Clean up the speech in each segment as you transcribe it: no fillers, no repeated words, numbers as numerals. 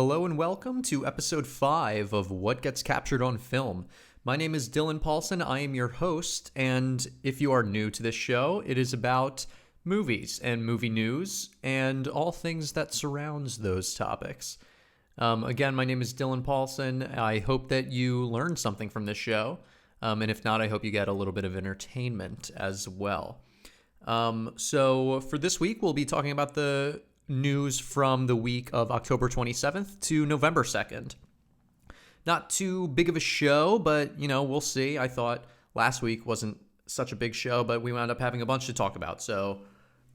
Hello and welcome to episode 5 of What Gets Captured on Film. My name is Dylan Paulson. I am your host, and if you are new to this show, it is about movies and movie news and all things that surrounds those topics. Again, my name is Dylan Paulson. I hope that you learned something from this show, and if not, I hope you get a little bit of entertainment as well. So for this week, we'll be talking about the news from the week of October 27th to November 2nd. Not too big of a show, but, we'll see. I thought last week wasn't such a big show, but we wound up having a bunch to talk about. So,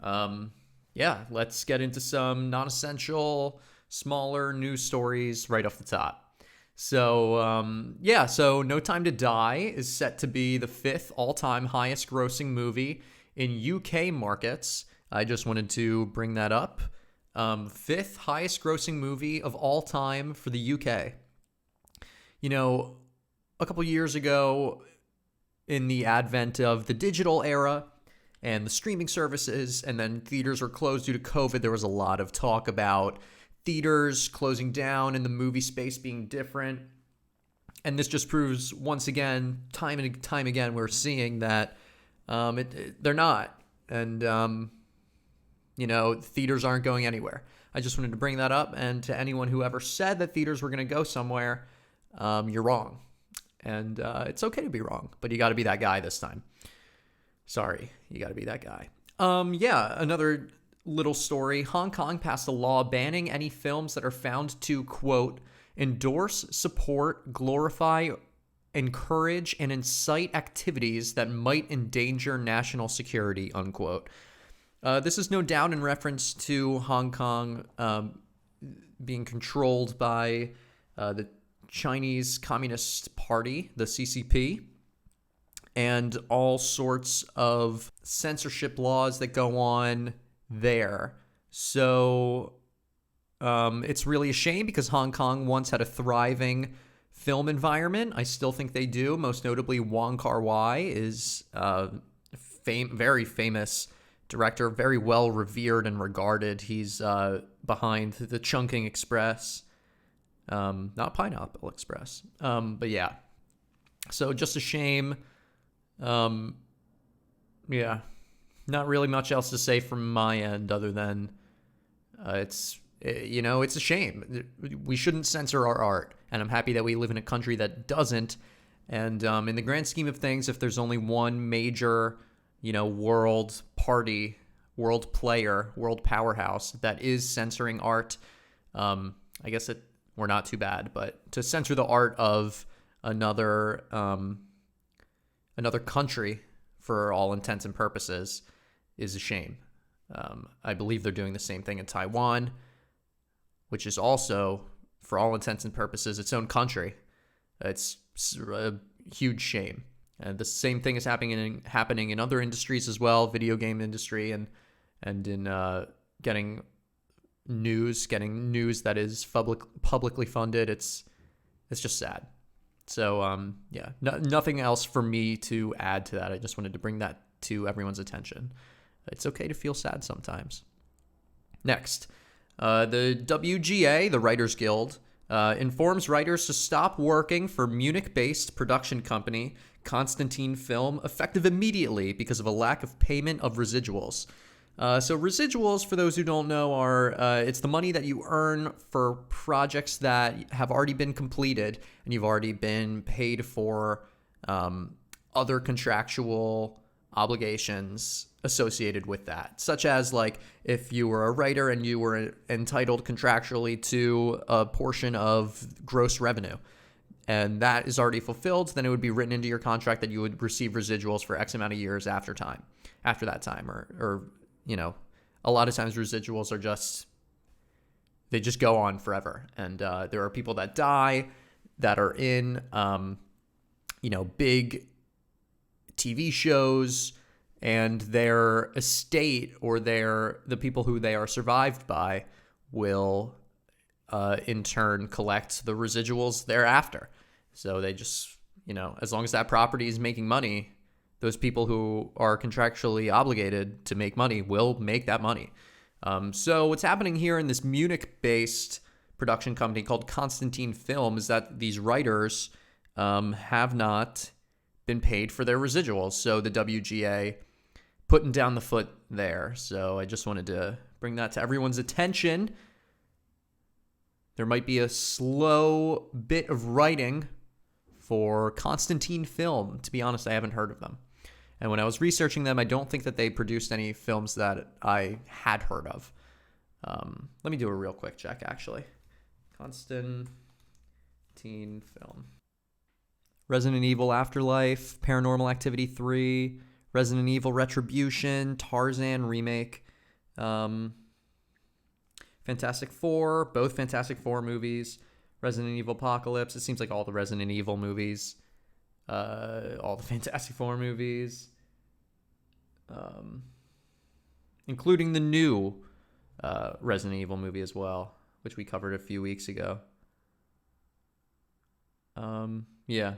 let's get into some non-essential, smaller news stories right off the top. So No Time to Die is set to be the 5th all-time highest grossing movie in UK markets. I just wanted to bring that up. 5th highest grossing movie of all time for the UK. A couple years ago, in the advent of the digital era and the streaming services, and then theaters were closed due to COVID, there was a lot of talk about theaters closing down and the movie space being different. And this just proves once again, time and time again, we're seeing that they're not. And theaters aren't going anywhere. I just wanted to bring that up. And to anyone who ever said that theaters were going to go somewhere, you're wrong. And it's okay to be wrong, but you got to be that guy this time. Sorry, you got to be that guy. Another little story. Hong Kong passed a law banning any films that are found to, quote, endorse, support, glorify, encourage, and incite activities that might endanger national security, unquote. This is no doubt in reference to Hong Kong being controlled by the Chinese Communist Party, the CCP, and all sorts of censorship laws that go on there. So it's really a shame because Hong Kong once had a thriving film environment. I still think they do. Most notably, Wong Kar-wai is very famous director, very well revered and regarded. He's behind the Chungking Express, not Pineapple Express. But yeah, so just a shame. Not really much else to say from my end other than it's a shame. We shouldn't censor our art, and I'm happy that we live in a country that doesn't. And in the grand scheme of things, if there's only one major world party, world player, world powerhouse that is censoring art, I guess we're not too bad. But to censor the art of another country, for all intents and purposes, is a shame. I believe they're doing the same thing in Taiwan, which is also, for all intents and purposes, its own country. It's a huge shame. And the same thing is happening in other industries as well, video game industry, and in getting news that is publicly funded. It's just sad. So nothing else for me to add to that. I just wanted to bring that to everyone's attention. It's okay to feel sad sometimes. Next, the WGA, the Writers Guild, informs writers to stop working for Munich-based production company Constantine Film effective immediately because of a lack of payment of residuals. So residuals, for those who don't know, are it's the money that you earn for projects that have already been completed and you've already been paid for other contractual obligations associated with that, such as like if you were a writer and you were entitled contractually to a portion of gross revenue, and that is already fulfilled, then it would be written into your contract that you would receive residuals for X amount of years after that time, or a lot of times residuals are they just go on forever. And there are people that die that are in, big TV shows, and their estate or the people who they are survived by will in turn collect the residuals thereafter. So they just, as long as that property is making money, those people who are contractually obligated to make money will make that money. So what's happening here in this Munich-based production company called Constantine Film is that these writers have not been paid for their residuals. So the WGA putting down the foot there. So I just wanted to bring that to everyone's attention. There might be a slow bit of writing for Constantine Film. To be honest, I haven't heard of them. And when I was researching them, I don't think that they produced any films that I had heard of. Let me do a real quick check, actually. Constantine Film. Resident Evil Afterlife, Paranormal Activity 3, Resident Evil Retribution, Tarzan Remake, Fantastic Four, both Fantastic Four movies, Resident Evil Apocalypse. It seems like all the Resident Evil movies, all the Fantastic Four movies, including the new Resident Evil movie as well, which we covered a few weeks ago. Yeah.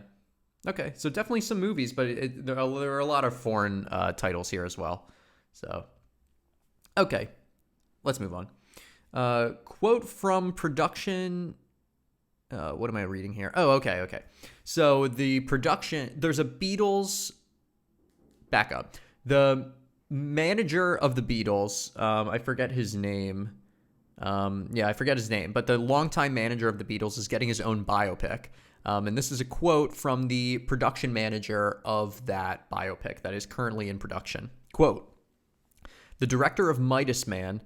Okay, so definitely some movies, but there are a lot of foreign titles here as well. So, okay, let's move on. Quote from production. What am I reading here? Oh, okay. So the production, there's a Beatles. Back up. The manager of the Beatles, I forget his name. I forget his name, but the longtime manager of the Beatles is getting his own biopic. And this is a quote from the production manager of that biopic that is currently in production. Quote, "The director of Midas Man,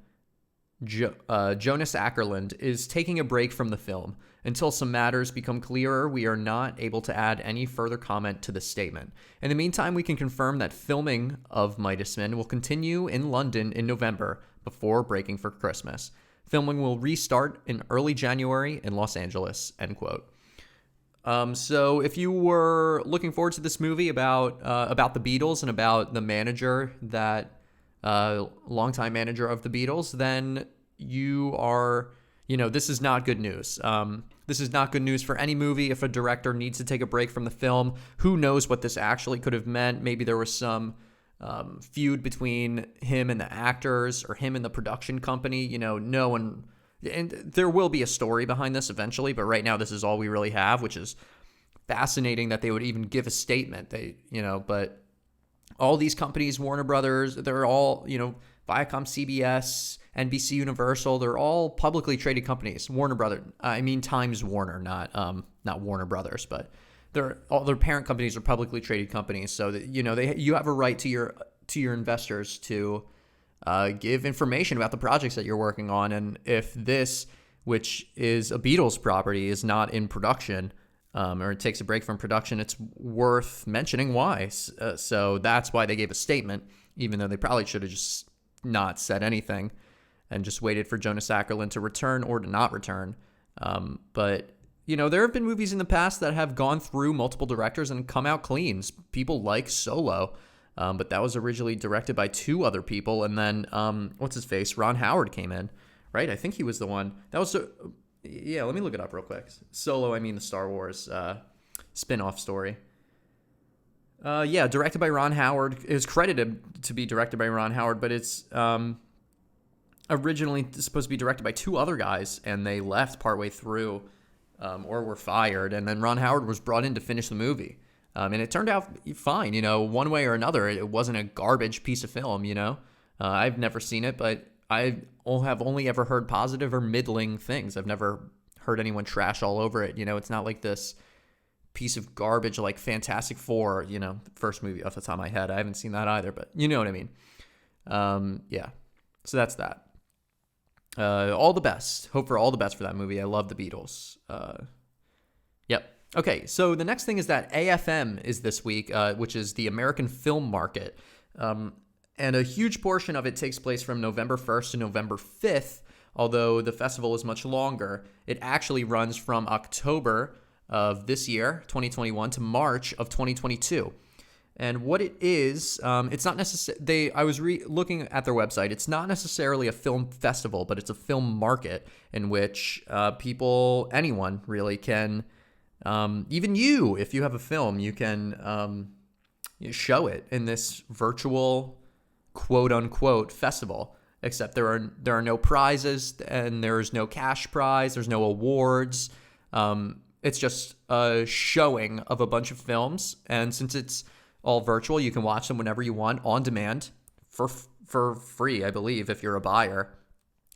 Jonas Ackerland, is taking a break from the film. Until some matters become clearer, we are not able to add any further comment to this statement. In the meantime, we can confirm that filming of Midas Man will continue in London in November before breaking for Christmas. Filming will restart in early January in Los Angeles," end quote. So if you were looking forward to this movie about the Beatles and about the manager, that longtime manager of the Beatles, then you are, this is not good news. This is not good news for any movie. If a director needs to take a break from the film, who knows what this actually could have meant? Maybe there was some feud between him and the actors or him and the production company. No one... And there will be a story behind this eventually, but right now this is all we really have, which is fascinating that they would even give a statement. But all these companies, Warner Brothers, they're all, Viacom, CBS, NBC Universal, they're all publicly traded companies. Times Warner, not Warner Brothers, but all their parent companies are publicly traded companies. So that, you have a right to your investors to give information about the projects that you're working on. And if this, which is a Beatles property, is not in production, or it takes a break from production, it's worth mentioning why. So that's why they gave a statement, even though they probably should have just not said anything and just waited for Jonas Ackerland to return or to not return. But there have been movies in the past that have gone through multiple directors and come out clean. People like Solo. But that was originally directed by two other people, and then what's his face? Ron Howard came in, right? I think he was the one. That was let me look it up real quick. Solo, the Star Wars spin-off story. Directed by Ron Howard. It was credited to be directed by Ron Howard, but it's originally supposed to be directed by two other guys, and they left partway through or were fired, and then Ron Howard was brought in to finish the movie. And it turned out fine, one way or another. It wasn't a garbage piece of film, I've never seen it, but I have only ever heard positive or middling things. I've never heard anyone trash all over it. It's not like this piece of garbage like Fantastic Four, the first movie off the top of my head. I haven't seen that either, but you know what I mean. So that's that. All the best. Hope for all the best for that movie. I love the Beatles. Yep. Okay, so the next thing is that AFM is this week, which is the American Film Market. And a huge portion of it takes place from November 1st to November 5th, although the festival is much longer. It actually runs from October of this year, 2021, to March of 2022. And what it is, it's not necessarily, I was looking at their website, it's not necessarily a film festival, but it's a film market in which anyone really can... even you, if you have a film, you can show it in this virtual quote-unquote festival. except there are no prizes and there's no cash prize. There's no awards. It's just a showing of a bunch of films, and since it's all virtual, you can watch them whenever you want on demand for free, I believe, if you're a buyer.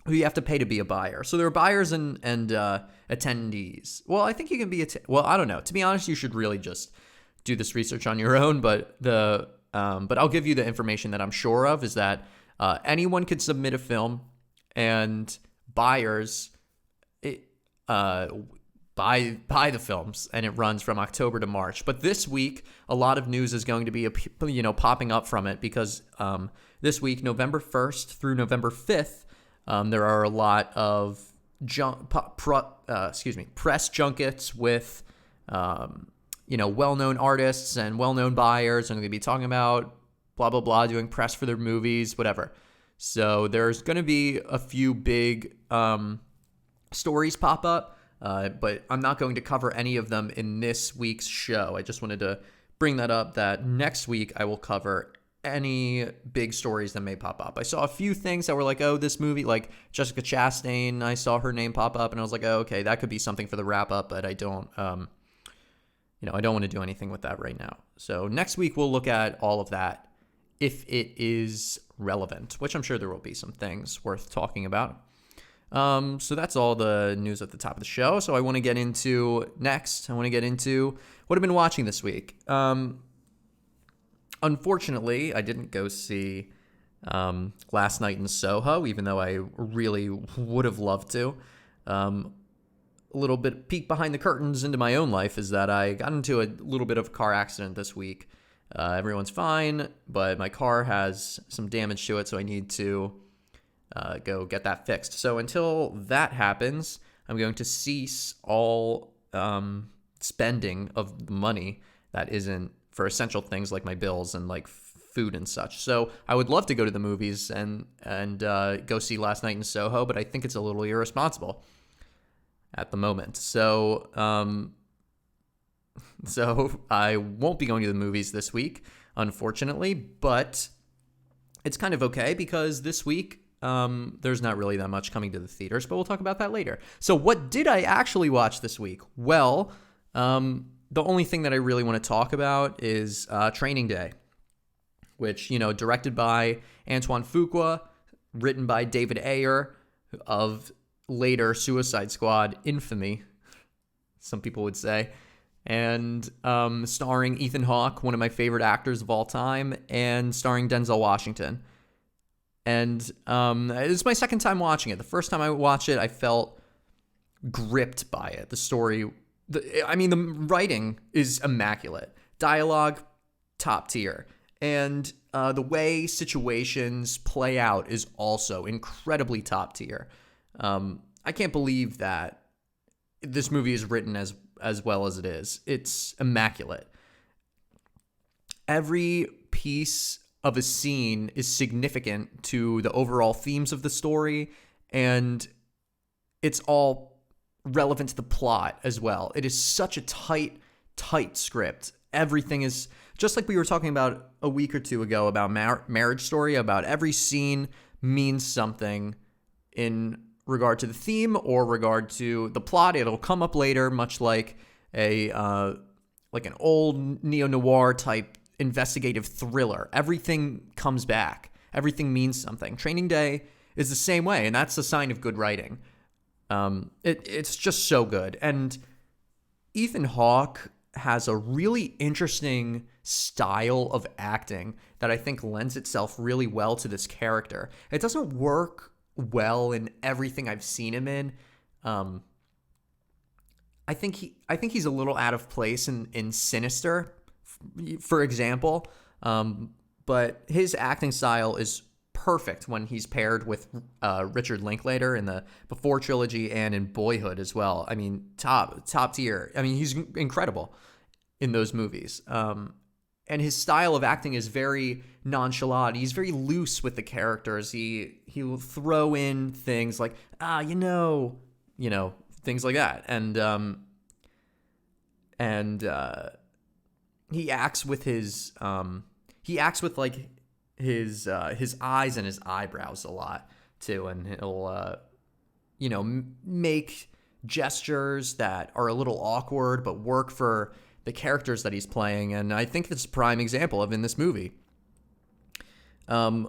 You have to pay to be a buyer. So there are buyers and attendees. Well, I think you can be well, I don't know. To be honest, you should really just do this research on your own. But I'll give you the information that I'm sure of is that anyone could submit a film, and buyers buy the films, and it runs from October to March. But this week, a lot of news is going to be popping up from it because this week, November 1st through November 5th. There are a lot of press junkets with, well-known artists and well-known buyers, and they're going to be talking about blah, blah, blah, doing press for their movies, whatever. So there's going to be a few big stories pop up, but I'm not going to cover any of them in this week's show. I just wanted to bring that up, that next week I will cover any big stories that may pop up. I saw a few things that were like, oh, this movie, like Jessica Chastain, I saw her name pop up, and I was like, oh, okay, that could be something for the wrap up, but I don't, I don't want to do anything with that right now. So next week we'll look at all of that if it is relevant, which I'm sure there will be some things worth talking about. So that's all the news at the top of the show. So I want to get into what I've been watching this week. Unfortunately, I didn't go see Last Night in Soho, even though I really would have loved to. A little bit peek behind the curtains into my own life is that I got into a little bit of a car accident this week. Everyone's fine, but my car has some damage to it, so I need to go get that fixed. So until that happens, I'm going to cease all spending of the money that isn't for essential things like my bills and like food and such. So I would love to go to the movies and go see Last Night in Soho, but I think it's a little irresponsible at the moment. So I won't be going to the movies this week, unfortunately, but it's kind of okay because this week there's not really that much coming to the theaters, but we'll talk about that later. So what did I actually watch this week? Well, the only thing that I really want to talk about is Training Day, which, directed by Antoine Fuqua, written by David Ayer of later Suicide Squad infamy, some people would say, and starring Ethan Hawke, one of my favorite actors of all time, and starring Denzel Washington. And it's my second time watching it. The first time I watched it, I felt gripped by it. The story... the writing is immaculate. Dialogue, top tier. And the way situations play out is also incredibly top tier. I can't believe that this movie is written as well as it is. It's immaculate. Every piece of a scene is significant to the overall themes of the story, and it's all relevant to the plot as well. It is such a tight script. Everything is just like we were talking about a week or two ago about Marriage Story, about every scene means something in regard to the theme or regard to the plot. It'll come up later, much like an old neo-noir type investigative thriller. Everything comes back. Everything means something. Training Day is the same way, and that's a sign of good writing. It's just so good. And Ethan Hawke has a really interesting style of acting that I think lends itself really well to this character. It doesn't work well in everything I've seen him in. I think he's a little out of place in Sinister, for example. But his acting style is perfect when he's paired with Richard Linklater in the Before trilogy and in Boyhood as well. I mean, top tier. I mean, he's incredible in those movies. And his style of acting is very nonchalant. He's very loose with the characters. He will throw in things like things like that. And he acts with his eyes and his eyebrows a lot. too, and he'll make gestures that are a little awkward but work for the characters that he's playing, and I think that's a prime example of in this movie. And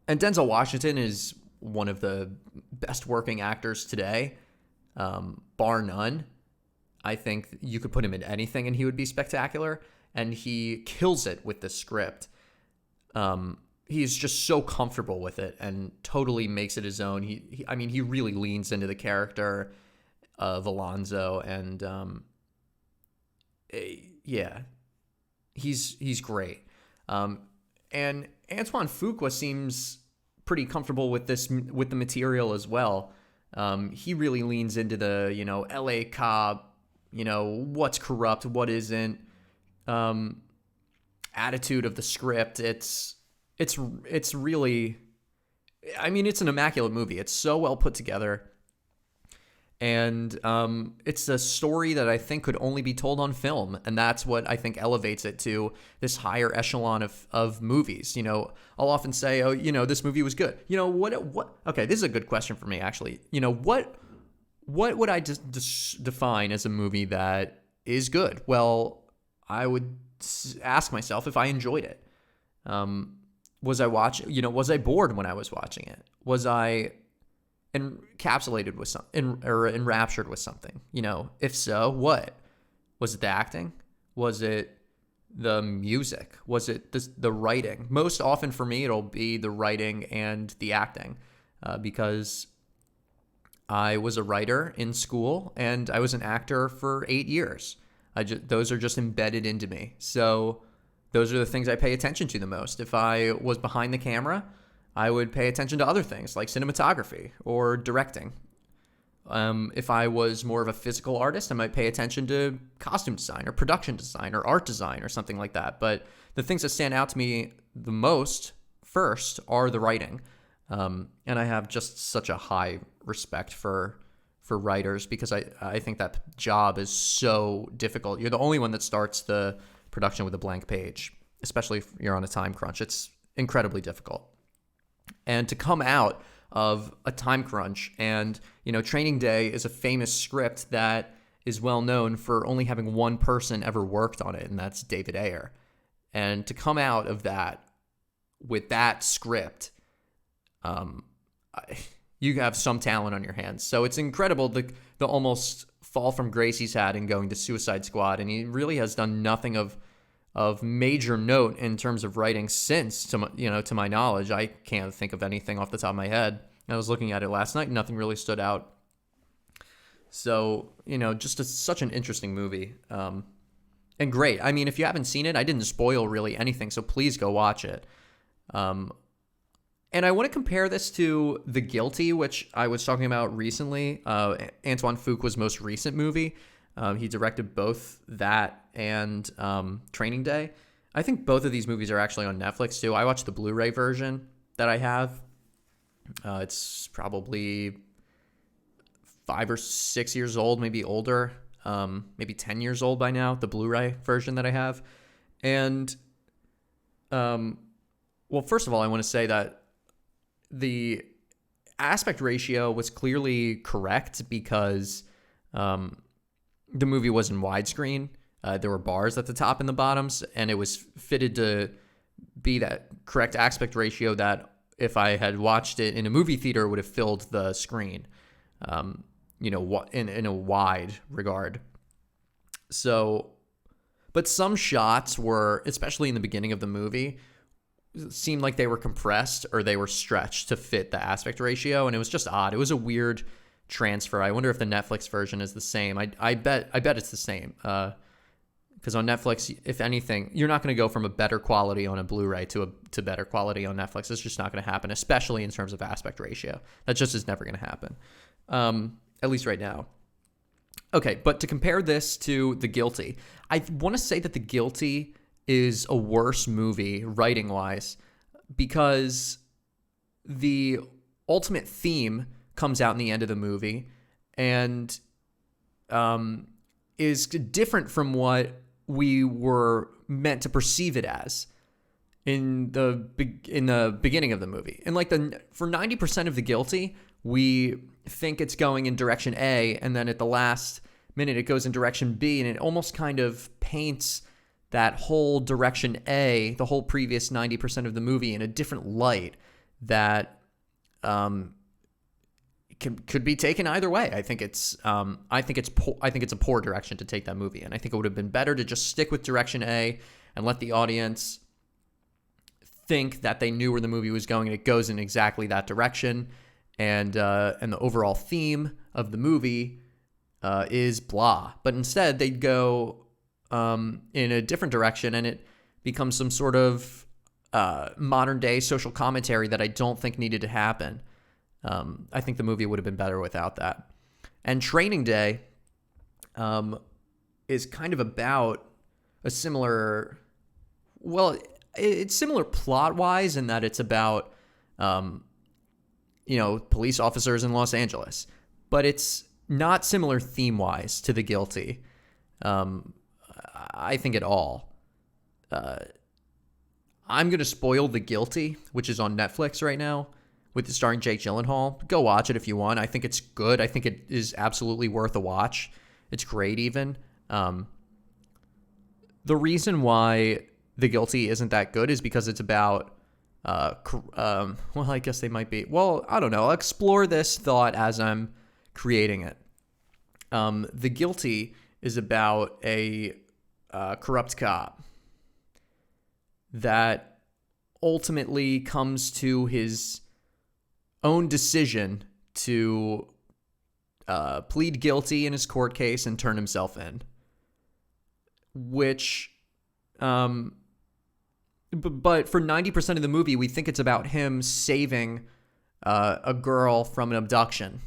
Denzel Washington is one of the best working actors today, bar none. I think you could put him in anything and he would be spectacular, and he kills it with the script. He's just so comfortable with it and totally makes it his own. He really leans into the character of Alonzo, and he's great. And Antoine Fuqua seems pretty comfortable with the material as well. He really leans into the LA cop, what's corrupt, what isn't, attitude of the script. It's really, it's an immaculate movie. It's so well put together. And it's a story that I think could only be told on film. And that's what I think elevates it to this higher echelon of movies. I'll often say, this movie was good. Okay, this is a good question for me, actually. What would I just define as a movie that is good? Well, I would ask myself if I enjoyed it. Was I bored when I was watching it? Was I encapsulated with something or enraptured with something? If so, what? Was it the acting? Was it the music? Was it the writing? Most often for me, it'll be the writing and the acting, because I was a writer in school and I was an actor for 8 years. Those are just embedded into me. So those are the things I pay attention to the most. If I was behind the camera, I would pay attention to other things like cinematography or directing. If I was more of a physical artist, I might pay attention to costume design or production design or art design or something like that. But the things that stand out to me the most first are the writing. And I have just such a high respect for writers, because I think that job is so difficult. You're the only one that starts the production with a blank page, especially if you're on a time crunch. It's incredibly difficult. And to come out of a time crunch, and Training Day is a famous script that is well known for only having one person ever worked on it, and that's David Ayer. And to come out of that with that script, you have some talent on your hands. So it's incredible the almost fall from grace he's had in going to Suicide Squad, and he really has done nothing of major note in terms of writing since, to my knowledge. I can't think of anything off the top of my head. I was looking at it last night, nothing really stood out. So, just such an interesting movie. And great. If you haven't seen it, I didn't spoil really anything, so please go watch it. And I want to compare this to The Guilty, which I was talking about recently, Antoine Fuqua's most recent movie. He directed both that and Training Day. I think both of these movies are actually on Netflix too. I watched the Blu-ray version that I have. It's probably 5 or 6 years old, maybe older, maybe 10 years old by now, the Blu-ray version that I have. And, well, first of all, I want to say that the aspect ratio was clearly correct, because the movie was in widescreen. There were bars at the top and the bottoms, and it was fitted to be that correct aspect ratio that if I had watched it in a movie theater would have filled the screen, in a wide regard. So, but some shots were, especially in the beginning of the movie, seemed like they were compressed or they were stretched to fit the aspect ratio, and it was just odd. It was a weird transfer. I wonder if the Netflix version is the same. I bet it's the same. Because on Netflix, if anything, you're not going to go from a better quality on a Blu-ray to better quality on Netflix. It's just not going to happen, especially in terms of aspect ratio. That just is never going to happen, at least right now. Okay, but to compare this to The Guilty, I want to say that The Guilty is a worse movie writing-wise, because the ultimate theme comes out in the end of the movie and is different from what we were meant to perceive it as. in the beginning of the movie. And like for 90% of The Guilty, we think it's going in direction A, and then at the last minute it goes in direction B, and it almost kind of paints that whole direction A, the whole previous 90% of the movie, in a different light that could be taken either way. I think it's a poor direction to take that movie, and I think it would have been better to just stick with direction A and let the audience think that they knew where the movie was going, and it goes in exactly that direction. And the overall theme of the movie is blah. But instead, they go in a different direction, and it becomes some sort of modern day social commentary that I don't think needed to happen. I think the movie would have been better without that. And Training Day is kind of about a similar, well, it's similar plot-wise in that it's about, police officers in Los Angeles. But it's not similar theme-wise to The Guilty, I think, at all. I'm going to spoil The Guilty, which is on Netflix right now, with starring Jake Gyllenhaal. Go watch it if you want. I think it's good. I think it is absolutely worth a watch. It's great even. The reason why The Guilty isn't that good is because it's about, I guess they might be. Well, I don't know. I'll explore this thought as I'm creating it. The Guilty is about a corrupt cop that ultimately comes to his own decision to plead guilty in his court case and turn himself in, which but for 90% of the movie we think it's about him saving a girl from an abduction,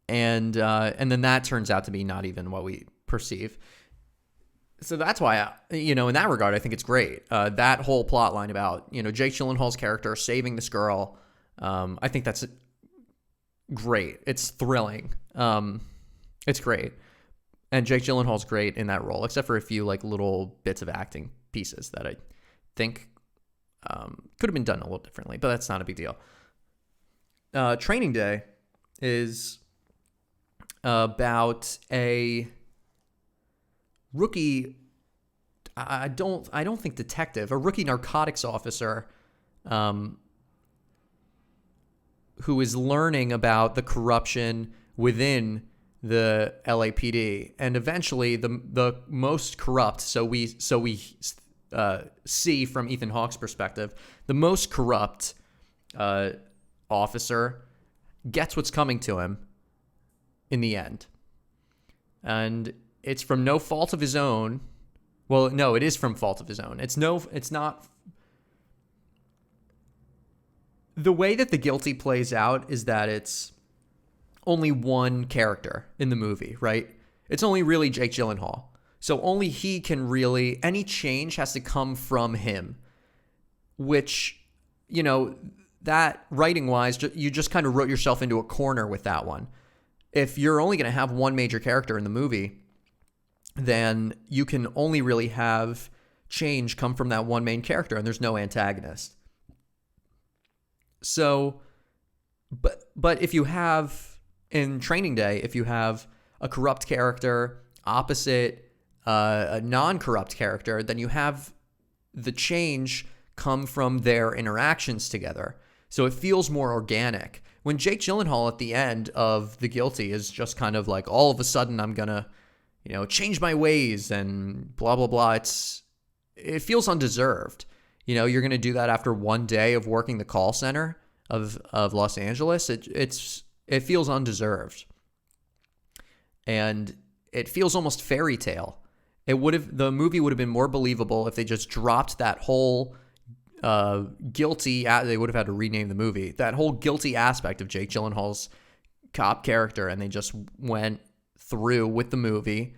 and then that turns out to be not even what we perceive. So that's why, in that regard, I think it's great. That whole plot line about, Jake Gyllenhaal's character saving this girl, I think that's great. It's thrilling. It's great. And Jake Gyllenhaal's great in that role, except for a few little bits of acting pieces that I think could have been done a little differently, but that's not a big deal. Training Day is about a rookie, I don't think detective, a rookie narcotics officer who is learning about the corruption within the LAPD, and eventually the most corrupt. So we see from Ethan Hawke's perspective, the most corrupt officer gets what's coming to him in the end, and it's from no fault of his own. Well, no, it is from fault of his own. It's not. The way that The Guilty plays out is that it's only one character in the movie, right? It's only really Jake Gyllenhaal. So only he can really, any change has to come from him, which, that writing-wise, you just kind of wrote yourself into a corner with that one. If you're only going to have one major character in the movie, then you can only really have change come from that one main character, and there's no antagonist. So, but if you have, in Training Day, if you have a corrupt character opposite a non-corrupt character, then you have the change come from their interactions together. So it feels more organic. When Jake Gyllenhaal at the end of The Guilty is just kind of like, all of a sudden I'm gonna, change my ways and blah, blah, blah. It feels undeserved. You're going to do that after one day of working the call center of Los Angeles. It feels undeserved. And it feels almost fairy tale. The movie would have been more believable if they just dropped that whole guilty, they would have had to rename the movie, that whole guilty aspect of Jake Gyllenhaal's cop character, and they just went through with the movie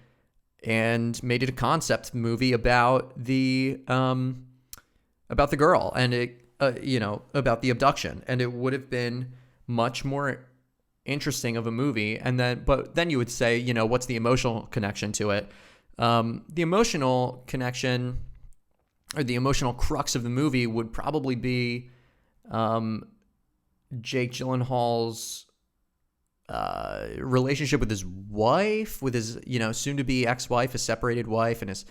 and made it a concept movie about the girl and about the abduction, and it would have been much more interesting of a movie. But then you would say, what's the emotional connection to it? The emotional connection or the emotional crux of the movie would probably be Jake Gyllenhaal's relationship with his wife, with his, soon-to-be ex-wife, his separated wife, and his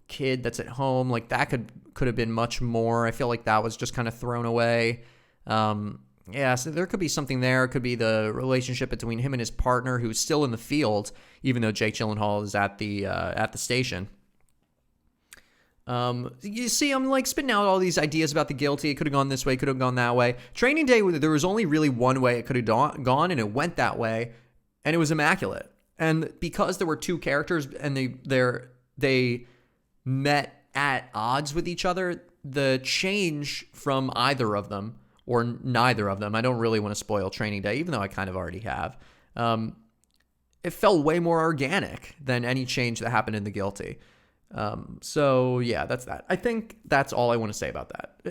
kid that's at home. Like, that could have been much more. I feel like that was just kind of thrown away. So there could be something there. It could be the relationship between him and his partner, who's still in the field, even though Jake Gyllenhaal is at the station. You see, I'm like spitting out all these ideas about the guilty. It could have gone this way, could have gone that way. Training Day, there was only really one way it could have gone, and it went that way, and it was immaculate. And because there were two characters and they met at odds with each other, the change from either of them or neither of them, I don't really want to spoil Training Day, even though I kind of already have. It felt way more organic than any change that happened in The Guilty. So yeah, that's that. I think that's all I want to say about that.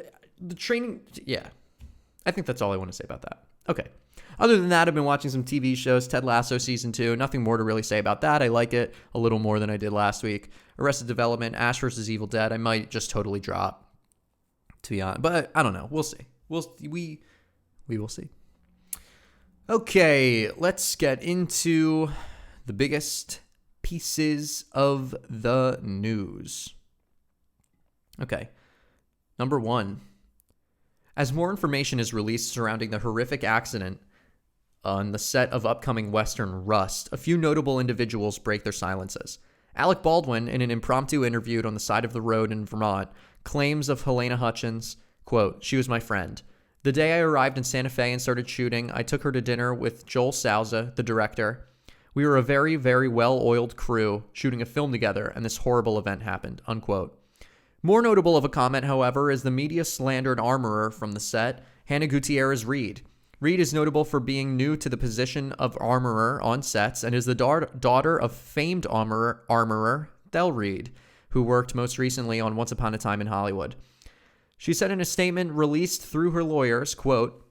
I think that's all I want to say about that. Okay. Other than that, I've been watching some TV shows. Ted Lasso season 2. Nothing more to really say about that. I like it a little more than I did last week. Arrested Development, Ash vs. Evil Dead. I might just totally drop, to be honest. But I don't know. We'll see. We will see. Okay, let's get into the biggest pieces of the news. Okay. Number 1. As more information is released surrounding the horrific accident on the set of upcoming Western Rust, a few notable individuals break their silences. Alec Baldwin, in an impromptu interview on the side of the road in Vermont, claims of Halyna Hutchins, quote, "She was my friend. The day I arrived in Santa Fe and started shooting, I took her to dinner with Joel Souza, the director. We were a very, very well-oiled crew shooting a film together, and this horrible event happened," unquote. More notable of a comment, however, is the media-slandered armorer from the set, Hannah Gutierrez-Reed. Reed is notable for being new to the position of armorer on sets and is the daughter of famed armorer Del Reed, who worked most recently on Once Upon a Time in Hollywood. She said in a statement released through her lawyers, quote,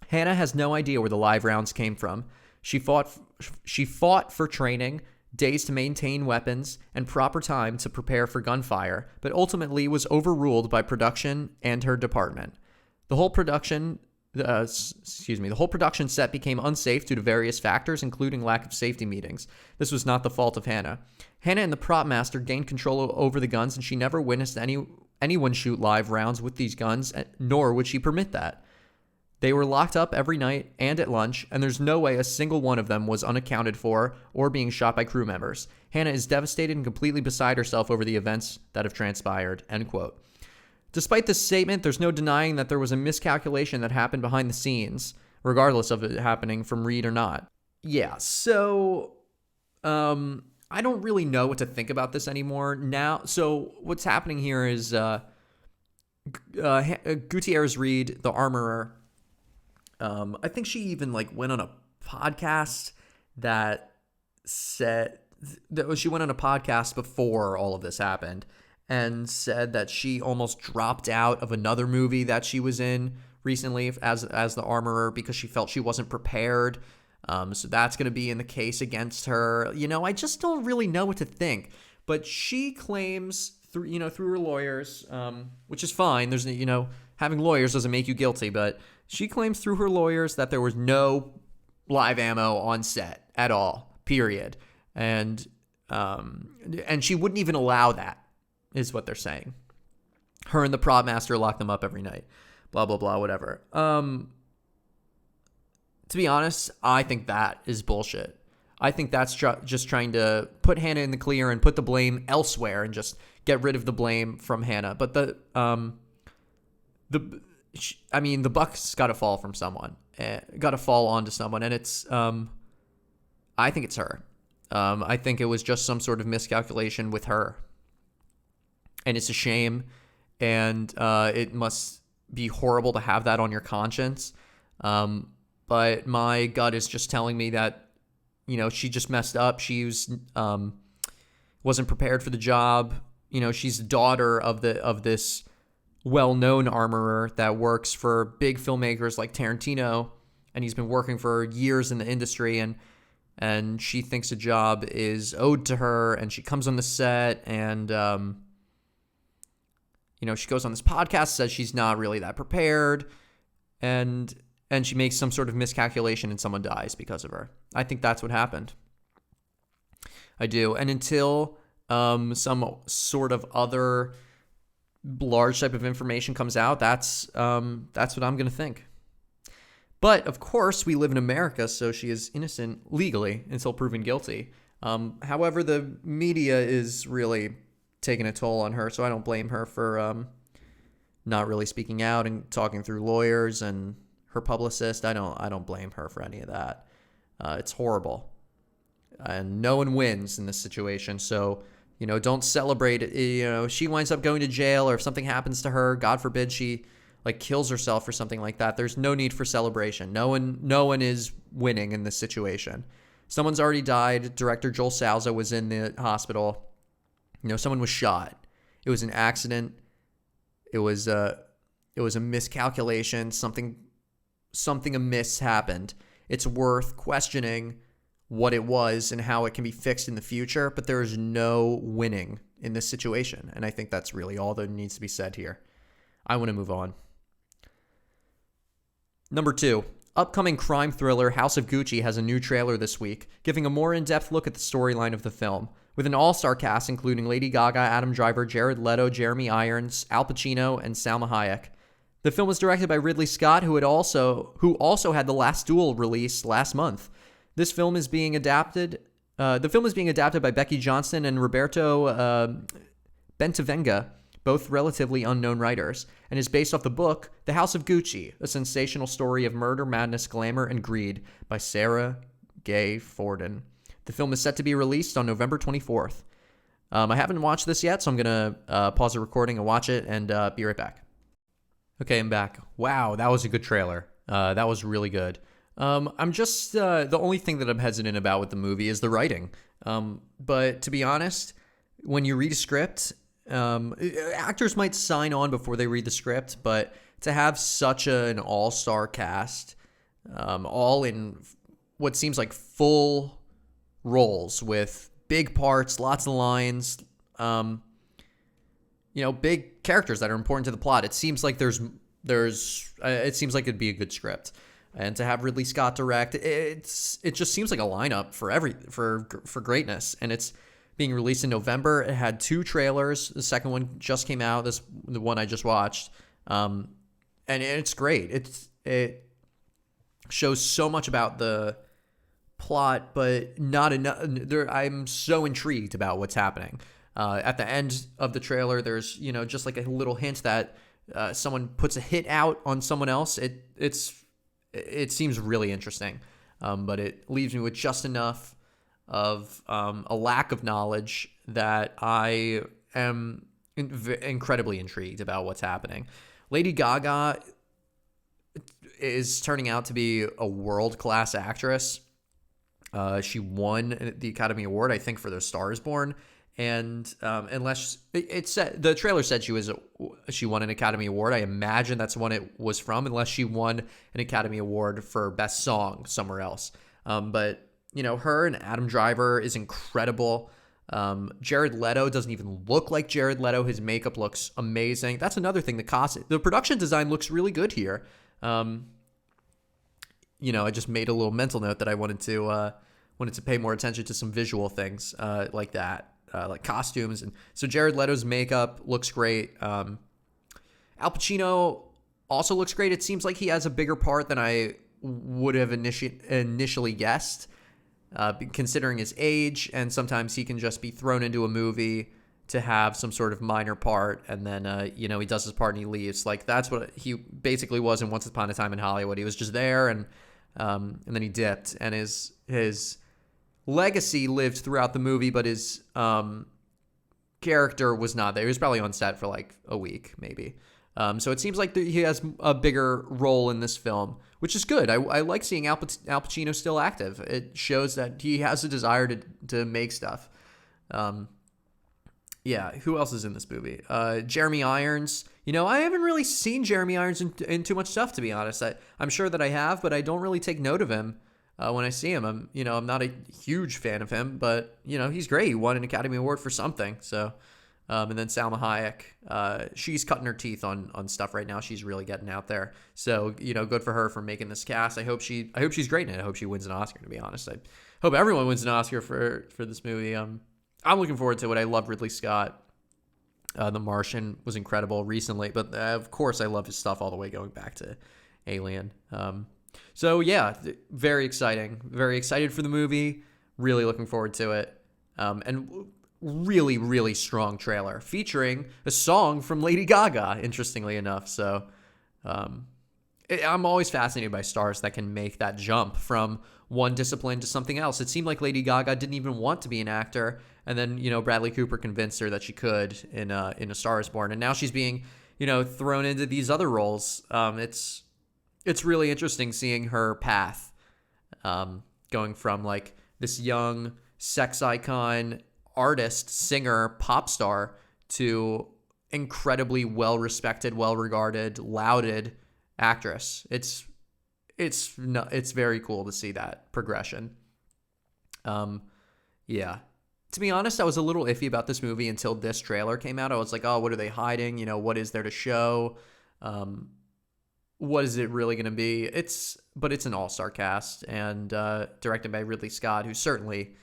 "Hannah has no idea where the live rounds came from. She fought for training, days to maintain weapons, and proper time to prepare for gunfire, but ultimately was overruled by production and her department. The whole production set became unsafe due to various factors, including lack of safety meetings. This was not the fault of Hannah. Hannah and the prop master gained control over the guns, and she never witnessed anyone shoot live rounds with these guns, nor would she permit that. They were locked up every night and at lunch, and there's no way a single one of them was unaccounted for or being shot by crew members. Hannah is devastated and completely beside herself over the events that have transpired," end quote. Despite this statement, there's no denying that there was a miscalculation that happened behind the scenes, regardless of it happening from Reed or not. Yeah, so I don't really know what to think about this anymore now. So what's happening here is Gutierrez-Reed, the armorer, I think she even went on a podcast that said that she went on a podcast before all of this happened and said that she almost dropped out of another movie that she was in recently as the armorer because she felt she wasn't prepared. So that's going to be in the case against her. I just don't really know what to think. But she claims through her lawyers, which is fine. There's having lawyers doesn't make you guilty, but she claims through her lawyers that there was no live ammo on set at all, period. And she wouldn't even allow that, is what they're saying. Her and the prop master locked them up every night. Blah, blah, blah, whatever. To be honest, I think that is bullshit. I think that's just trying to put Hannah in the clear and put the blame elsewhere and just get rid of the blame from Hannah. But the buck's got to fall from someone. Got to fall onto someone, and it's I think it's her. I think it was just some sort of miscalculation with her, and it's a shame, and it must be horrible to have that on your conscience. But my gut is just telling me that she just messed up. She wasn't prepared for the job. She's the daughter of this well-known armorer that works for big filmmakers like Tarantino, and he's been working for years in the industry, and she thinks a job is owed to her, and she comes on the set, and she goes on this podcast, says she's not really that prepared, and she makes some sort of miscalculation and someone dies because of her. I think that's what happened. I do. And until some sort of other large type of information comes out, that's what I'm going to think. But, of course, we live in America, so she is innocent legally until proven guilty. However, the media is really taking a toll on her, so I don't blame her for not really speaking out and talking through lawyers and her publicist. I don't blame her for any of that. It's horrible. And no one wins in this situation, so, don't celebrate it. She winds up going to jail, or if something happens to her, God forbid she kills herself or something like that, there's no need for celebration. No one is winning in this situation. Someone's already died. Director Joel Salza was in the hospital. Someone was shot. It was an accident. It was a miscalculation. Something amiss happened. It's worth questioning what it was and how it can be fixed in the future, but there is no winning in this situation. And I think that's really all that needs to be said here. I want to move on. Number 2, upcoming crime thriller House of Gucci has a new trailer this week, giving a more in-depth look at the storyline of the film, with an all-star cast including Lady Gaga, Adam Driver, Jared Leto, Jeremy Irons, Al Pacino, and Salma Hayek. The film was directed by Ridley Scott, who also had The Last Duel released last month. This film is being adapted. The film is being adapted by Becky Johnston and Roberto Bentavenga, both relatively unknown writers, and is based off the book The House of Gucci, a sensational story of murder, madness, glamour, and greed by Sarah Gay Forden. The film is set to be released on November 24th. I haven't watched this yet, so I'm going to pause the recording and watch it and be right back. Okay, I'm back. Wow, that was a good trailer. That was really good. I'm just, the only thing that I'm hesitant about with the movie is the writing. But to be honest, when you read a script, actors might sign on before they read the script, but to have such an all-star cast, all in what seems like full roles with big parts, lots of lines, big characters that are important to the plot. It seems like it seems like it'd be a good script. And to have Ridley Scott direct, it just seems like a lineup for greatness. And it's being released in November. It had 2 trailers. The second one just came out. The one I just watched, and it's great. It shows so much about the plot, but not enough. I'm so intrigued about what's happening. At the end of the trailer, there's just like a little hint that someone puts a hit out on someone else. It seems really interesting, but it leaves me with just enough of a lack of knowledge that I am incredibly intrigued about what's happening. Lady Gaga is turning out to be a world-class actress. She won the Academy Award, I think, for The Star Is Born. And unless it said, the trailer said she won an Academy Award. I imagine that's when it was from, unless she won an Academy Award for Best Song somewhere else. But her and Adam Driver is incredible. Jared Leto doesn't even look like Jared Leto. His makeup looks amazing. That's another thing. The production design looks really good here. I just made a little mental note that I wanted to pay more attention to some visual things like that. Like costumes. And so Jared Leto's makeup looks great. Al Pacino also looks great. It seems like he has a bigger part than I would have initially guessed, considering his age, and sometimes he can just be thrown into a movie to have some sort of minor part, and then he does his part and he leaves. Like, that's what he basically was in Once Upon a Time in Hollywood. He was just there, and then he dipped, and his legacy lived throughout the movie, but his character was not there. He was probably on set for like a week, maybe. So it seems like he has a bigger role in this film, which is good. I like seeing Al Pacino still active. It shows that he has a desire to make stuff. Yeah, who else is in this movie? Jeremy Irons. I haven't really seen Jeremy Irons in too much stuff, to be honest. I'm sure that I have, but I don't really take note of him. When I see him, I'm not a huge fan of him, but he's great. He won an Academy Award for something, so And then Salma Hayek, she's cutting her teeth on stuff right now. She's really getting out there. So, good for her for making this cast. I hope she's great in it. I hope she wins an Oscar, to be honest. I hope everyone wins an Oscar for this movie. I'm looking forward to it. I love Ridley Scott. The Martian was incredible recently, but of course I love his stuff all the way going back to Alien. So yeah, very exciting. Very excited for the movie. Really looking forward to it. And really, really strong trailer featuring a song from Lady Gaga, interestingly enough. So I'm always fascinated by stars that can make that jump from one discipline to something else. It seemed like Lady Gaga didn't even want to be an actor, and then Bradley Cooper convinced her that she could in A Star Is Born, and now she's being thrown into these other roles. It's really interesting seeing her path, going from like this young sex icon, artist, singer, pop star to incredibly well-respected, well-regarded, lauded actress. It's very cool to see that progression. Yeah. To be honest, I was a little iffy about this movie until this trailer came out. I was like, oh, what are they hiding? What is there to show? What is it really going to be? But it's an all-star cast and directed by Ridley Scott, who certainly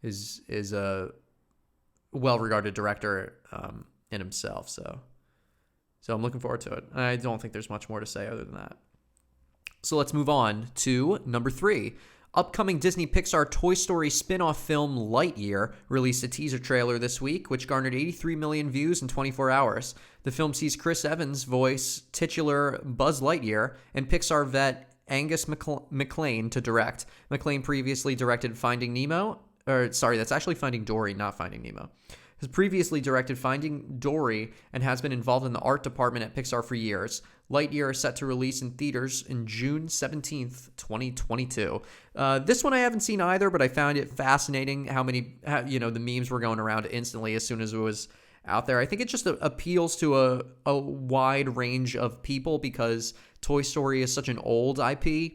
is a well-regarded director in himself. So I'm looking forward to it. I don't think there's much more to say other than that. So let's move on to number 3. Upcoming Disney Pixar Toy Story spin-off film Lightyear released a teaser trailer this week, which garnered 83 million views in 24 hours. The film sees Chris Evans voice titular Buzz Lightyear and Pixar vet Angus MacLane to direct. MacLane previously directed Finding Nemo. That's actually Finding Dory, not Finding Nemo. Has previously directed Finding Dory and has been involved in the art department at Pixar for years. Lightyear is set to release in theaters in June 17th, 2022. This one I haven't seen either, but I found it fascinating how the memes were going around instantly as soon as it was out there. I think it just appeals to a wide range of people because Toy Story is such an old IP.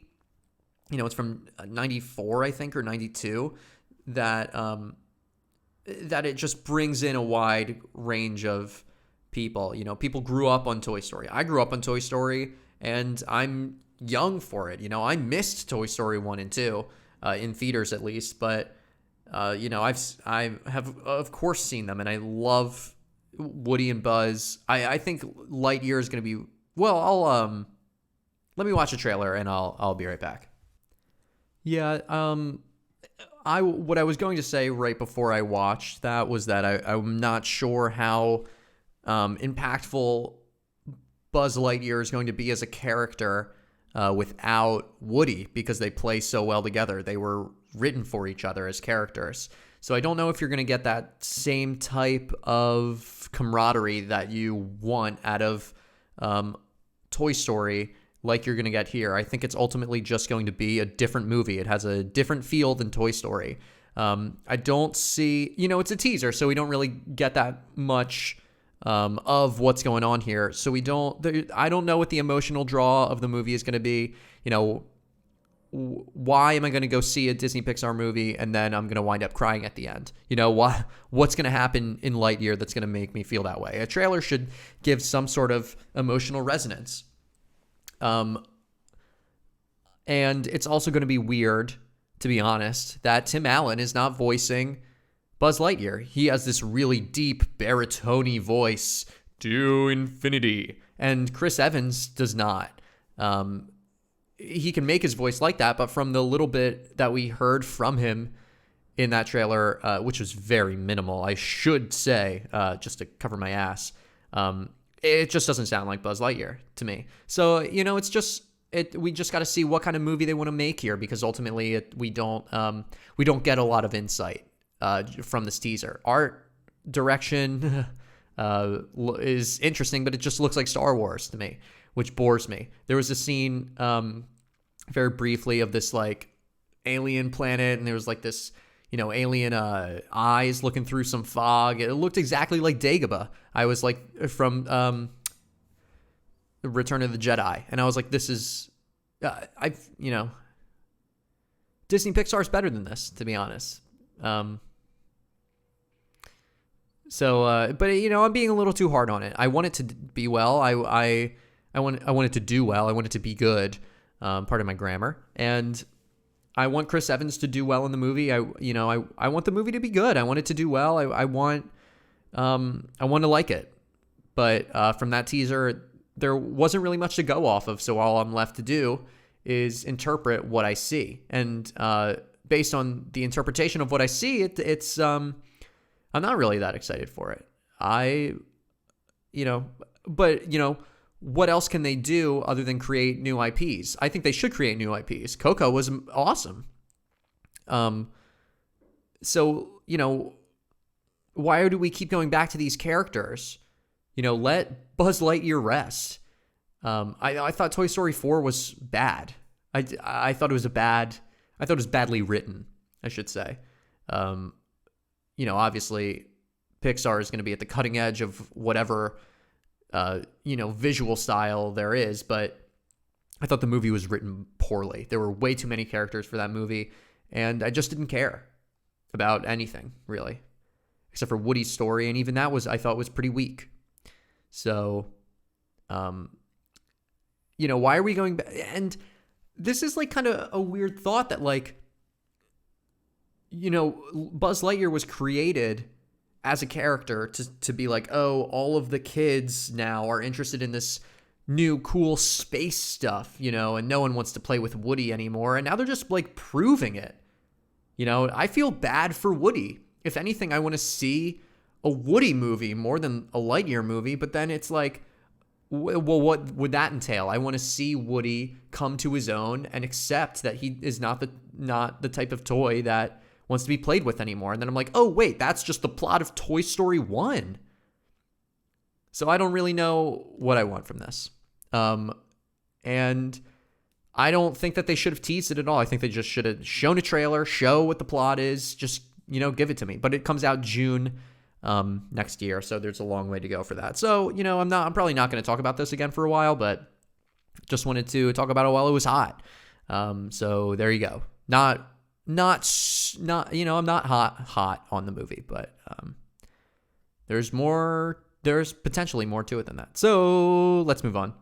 It's from 94, I think, or 92, that it just brings in a wide range of people. People grew up on Toy Story. I grew up on Toy Story, and I'm young for it. I missed Toy Story 1 and 2 in theaters at least, but I have of course seen them, and I love Woody and Buzz. I think Lightyear is going to be well. Let me watch a trailer, and I'll be right back. Yeah. What I was going to say right before I watched that was that I'm not sure how impactful Buzz Lightyear is going to be as a character without Woody, because they play so well together. They were written for each other as characters. So I don't know if you're going to get that same type of camaraderie that you want out of Toy Story like you're going to get here. I think it's ultimately just going to be a different movie. It has a different feel than Toy Story. I don't see, it's a teaser, so we don't really get that much of what's going on here. So I don't know what the emotional draw of the movie is going to be. Why am I going to go see a Disney Pixar movie and then I'm going to wind up crying at the end? What's going to happen in Lightyear that's going to make me feel that way? A trailer should give some sort of emotional resonance. And it's also going to be weird, to be honest, that Tim Allen is not voicing Buzz Lightyear. He has this really deep baritone voice to infinity, and Chris Evans does not. He can make his voice like that, but from the little bit that we heard from him in that trailer, which was very minimal, I should say, just to cover my ass, it just doesn't sound like Buzz Lightyear to me. So, we just got to see what kind of movie they want to make here, because ultimately we don't get a lot of insight from this teaser. Art direction is interesting, but it just looks like Star Wars to me, which bores me. There was a scene very briefly of this like alien planet, and there was like this alien eyes looking through some fog. It looked exactly like Dagobah. I was like, from Return of the Jedi, and I was like, this is Disney Pixar is better than this, to be honest. So, but I'm being a little too hard on it. I want it to be well. I want it to do well. I want it to be good. Part of my grammar. And I want Chris Evans to do well in the movie. I want the movie to be good. I want it to do well. I want to like it. But from that teaser, there wasn't really much to go off of. So all I'm left to do is interpret what I see. And based on the interpretation of what I see, it's I'm not really that excited for it. What else can they do other than create new IPs? I think they should create new IPs. Coco was awesome. So, why do we keep going back to these characters? Let Buzz Lightyear rest. I thought Toy Story 4 was bad. I thought it was badly written, I should say. Obviously Pixar is going to be at the cutting edge of whatever visual style there is, but I thought the movie was written poorly. There were way too many characters for that movie, and I just didn't care about anything, really, except for Woody's story, and even that I thought was pretty weak. So, why are we going back? And this is like kind of a weird thought that Buzz Lightyear was created as a character to be like, oh, all of the kids now are interested in this new cool space stuff, and no one wants to play with Woody anymore. And now they're just like proving it. I feel bad for Woody. If anything, I want to see a Woody movie more than a Lightyear movie. But then it's like, well, what would that entail? I want to see Woody come to his own and accept that he is not the type of toy that wants to be played with anymore. And then I'm like, oh, wait, that's just the plot of Toy Story 1. So I don't really know what I want from this. And I don't think that they should have teased it at all. I think they just should have shown a trailer, show what the plot is, just, give it to me. But it comes out June next year, so there's a long way to go for that. So, I'm probably not going to talk about this again for a while, but just wanted to talk about it while it was hot. So there you go. I'm not hot on the movie, but there's potentially more to it than that. So let's move on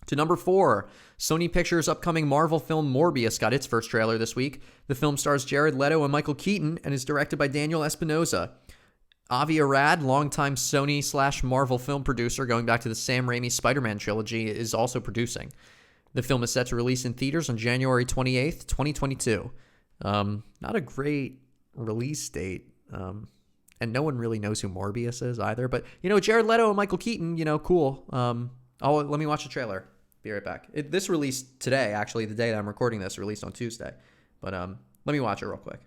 to number 4. Sony Pictures' upcoming Marvel film Morbius got its first trailer this week. The film stars Jared Leto and Michael Keaton and is directed by Daniel Espinosa. Avi Arad, longtime Sony/Marvel film producer going back to the Sam Raimi Spider-Man trilogy, is also producing. The film is set to release in theaters on January 28th, 2022. Not a great release date. And no one really knows who Morbius is either. But, Jared Leto and Michael Keaton, cool. Let me watch the trailer. Be right back. This released today, actually, the day that I'm recording this, released on Tuesday. But let me watch it real quick.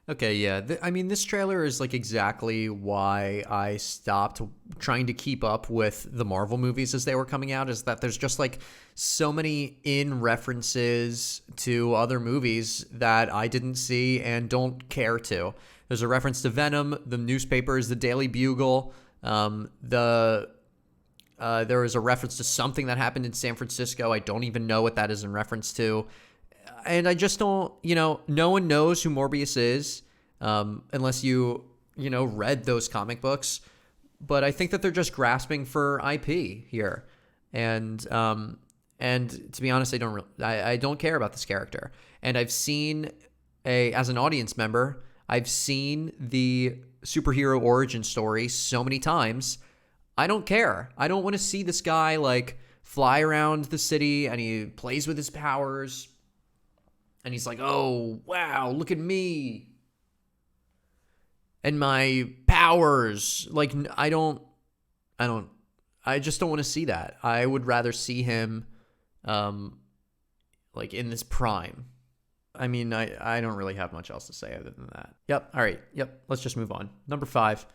Okay, yeah. This trailer is like exactly why I stopped trying to keep up with the Marvel movies as they were coming out, is that there's just like so many references to other movies that I didn't see and don't care to. There's a reference to Venom, the newspaper is the Daily Bugle, there is a reference to something that happened in San Francisco. I don't even know what that is in reference to. And I just don't, no one knows who Morbius is unless you read those comic books. But I think that they're just grasping for IP here. And to be honest, I don't care about this character. And I've seen as an audience member, I've seen the superhero origin story so many times. I don't care. I don't want to see this guy like fly around the city and he plays with his powers. And he's like, oh, wow, look at me and my powers. Like, I just don't want to see that. I would rather see him, like in this prime. I don't really have much else to say other than that. Yep. All right. Yep. Let's just move on. Number 5.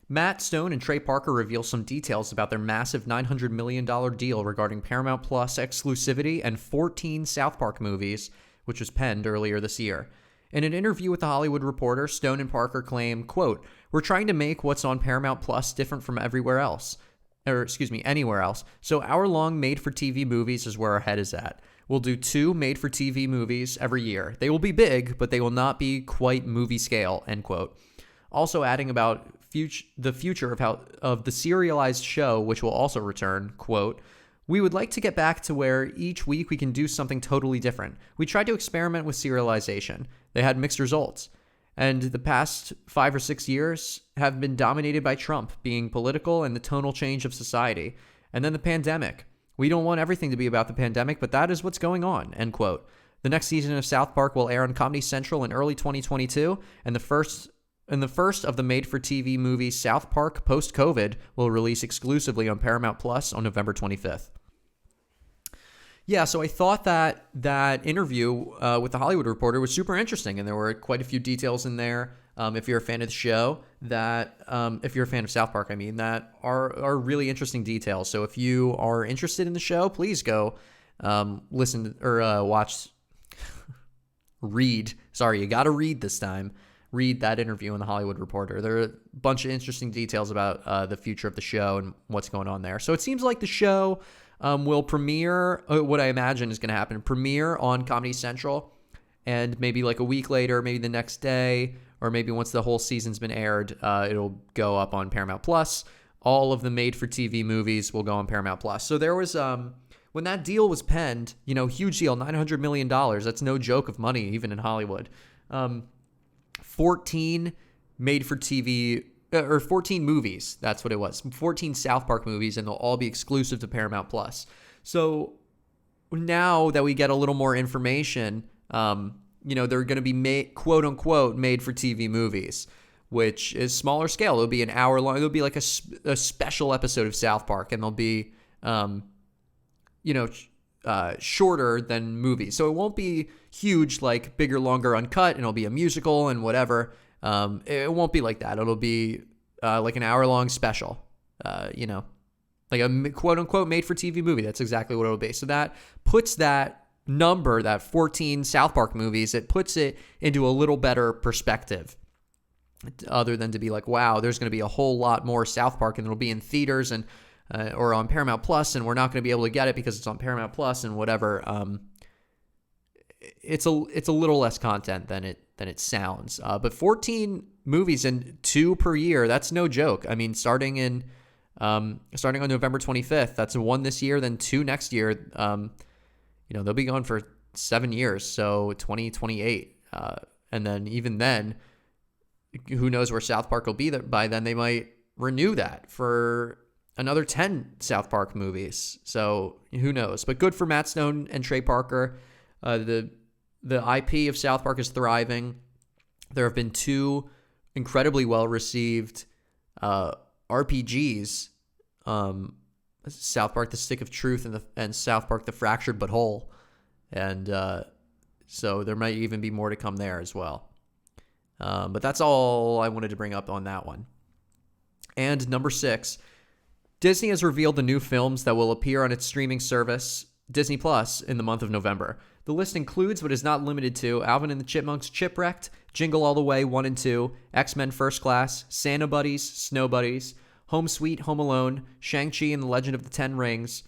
Matt Stone and Trey Parker reveal some details about their massive $900 million deal regarding Paramount Plus exclusivity and 14 South Park movies, which was penned earlier this year. In an interview with The Hollywood Reporter, Stone and Parker claim, quote, "We're trying to make what's on Paramount Plus different from anywhere else. So hour-long made-for-TV movies is where our head is at. We'll do 2 made-for-TV movies every year. They will be big, but they will not be quite movie scale, end quote. Also adding about the future of the serialized show, which will also return, quote, we would like to get back to where each week we can do something totally different. We tried to experiment with serialization. They had mixed results. And the past 5 or 6 years have been dominated by Trump being political and the tonal change of society. And then the pandemic. We don't want everything to be about the pandemic, but that is what's going on, end quote. The next season of South Park will air on Comedy Central in early 2022, and the first of the made-for-TV movies, South Park Post-COVID, will release exclusively on Paramount Plus on November 25th. Yeah, so I thought that interview with the Hollywood Reporter was super interesting, and there were quite a few details in there. If you're a fan of the show, if you're a fan of South Park, that are really interesting details. So if you are interested in the show, please go listen or watch, read. Sorry, you got to read this time. Read that interview in the Hollywood Reporter. There are a bunch of interesting details about the future of the show and what's going on there. So it seems like the show will premiere, what I imagine is going to happen, premiere on Comedy Central, and maybe like a week later, maybe the next day, or maybe once the whole season's been aired, it'll go up on Paramount Plus. All of the made-for-TV movies will go on Paramount Plus. So there was, when that deal was penned, huge deal, $900 million. That's no joke of money, even in Hollywood. 14 made-for-TV, or 14 movies, that's what it was. 14 South Park movies, and they'll all be exclusive to Paramount Plus. So now that we get a little more information, they're going to be quote-unquote made-for-TV movies, which is smaller scale. It'll be an hour long. It'll be like a special episode of South Park, and they'll be, shorter than movies. So it won't be huge, like bigger, longer, uncut, and it'll be a musical and whatever. It won't be like that. It'll be like an hour-long special, like a quote-unquote made-for-TV movie. That's exactly what it'll be. So that puts that number, that 14 South Park movies, it puts it into a little better perspective, other than to be like, wow, there's going to be a whole lot more South Park, and it'll be in theaters and or on Paramount Plus, and we're not going to be able to get it because it's on Paramount Plus and whatever. It's a little less content than it sounds. But 14 movies and 2 per year, that's no joke. Starting on November 25th, that's 1 this year, then 2 next year. They'll be gone for 7 years, so 2028. And then even then, who knows where South Park will be by then. They might renew that for another 10 South Park movies. So who knows? But good for Matt Stone and Trey Parker. The IP of South Park is thriving. There have been 2 incredibly well-received RPGs, South Park: The Stick of Truth and South Park: The Fractured But Whole. And so there might even be more to come there as well. But that's all I wanted to bring up on that one. And number 6, Disney has revealed the new films that will appear on its streaming service, Disney Plus, in the month of November. The list includes, but is not limited to, Alvin and the Chipmunks Chipwrecked, Jingle All the Way 1 and 2, X-Men First Class, Santa Buddies, Snow Buddies, Home Sweet Home Alone, Shang-Chi and the Legend of the Ten Rings,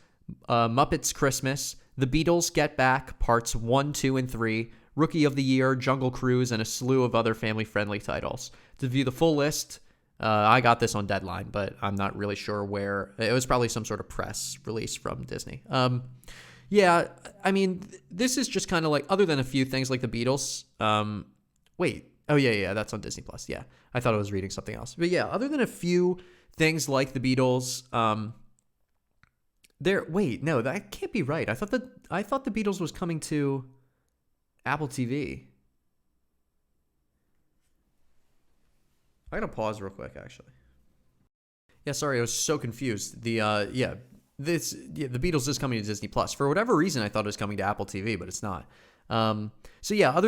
Muppets Christmas, The Beatles Get Back, Parts 1, 2, and 3, Rookie of the Year, Jungle Cruise, and a slew of other family-friendly titles. To view the full list, I got this on Deadline, but I'm not really sure where. It was probably some sort of press release from Disney. This is just kind of like, other than a few things like the Beatles. That's on Disney Plus. Yeah, I thought I was reading something else. But yeah, other than a few things like the Beatles, that can't be right. I thought the Beatles was coming to Apple TV. I gotta pause real quick, actually. Yeah, sorry, I was so confused. The Beatles is coming to Disney Plus. For whatever reason, I thought it was coming to Apple TV, but it's not. Other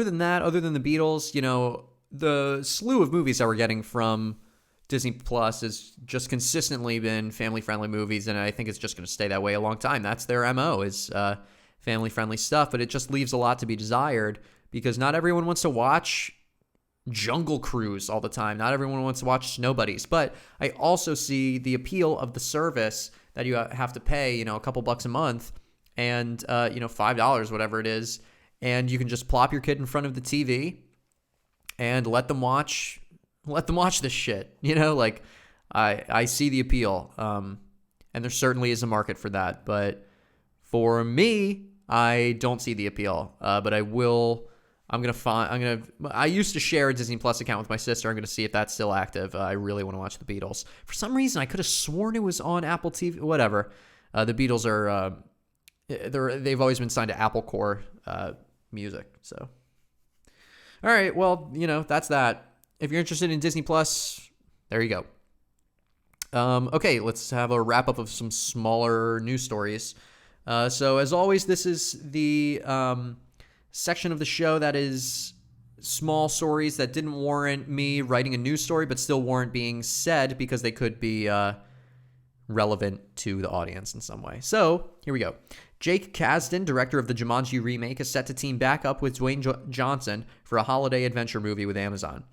than that, other than the Beatles, the slew of movies that we're getting from Disney Plus has just consistently been family-friendly movies, and I think it's just going to stay that way a long time. That's their MO, is family-friendly stuff, but it just leaves a lot to be desired because not everyone wants to watch Jungle Cruise all the time. Not everyone wants to watch Snow Buddies, but I also see the appeal of the service that you have to pay, a couple bucks a month, and $5, whatever it is, and you can just plop your kid in front of the TV and let them watch this shit. Like I see the appeal, and there certainly is a market for that. But for me, I don't see the appeal. But I will. I used to share a Disney Plus account with my sister. I'm going to see if that's still active. I really want to watch the Beatles. For some reason, I could have sworn it was on Apple TV. Whatever. The Beatles are. They've always been signed to Apple Core Music. So. All right. Well, that's that. If you're interested in Disney Plus, there you go. Okay, let's have a wrap up of some smaller news stories. So as always, this is the section of the show that is small stories that didn't warrant me writing a news story, but still warrant being said because they could be relevant to the audience in some way. So here we go. Jake Kasdan, director of the Jumanji remake, is set to team back up with Dwayne Johnson for a holiday adventure movie with Amazon.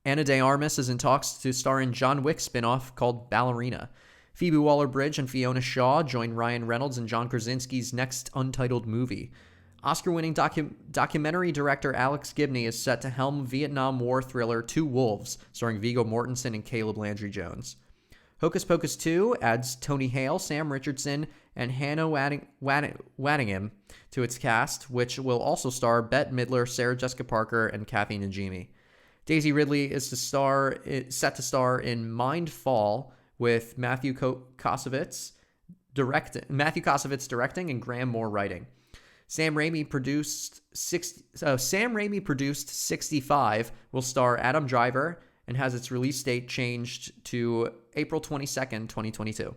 Ana de Armas is in talks to star in John Wick spinoff called Ballerina. Phoebe Waller-Bridge and Fiona Shaw join Ryan Reynolds in John Krasinski's next untitled movie. Oscar-winning documentary director Alex Gibney is set to helm Vietnam War thriller Two Wolves, starring Viggo Mortensen and Caleb Landry Jones. Hocus Pocus 2 adds Tony Hale, Sam Richardson, and Hannah Waddingham to its cast, which will also star Bette Midler, Sarah Jessica Parker, and Kathy Najimy. Daisy Ridley is set to star in Mindfall with Matthew Kosovitz directing and Graham Moore writing. Sam Raimi produced 65 will star Adam Driver and has its release date changed to April 22nd, 2022.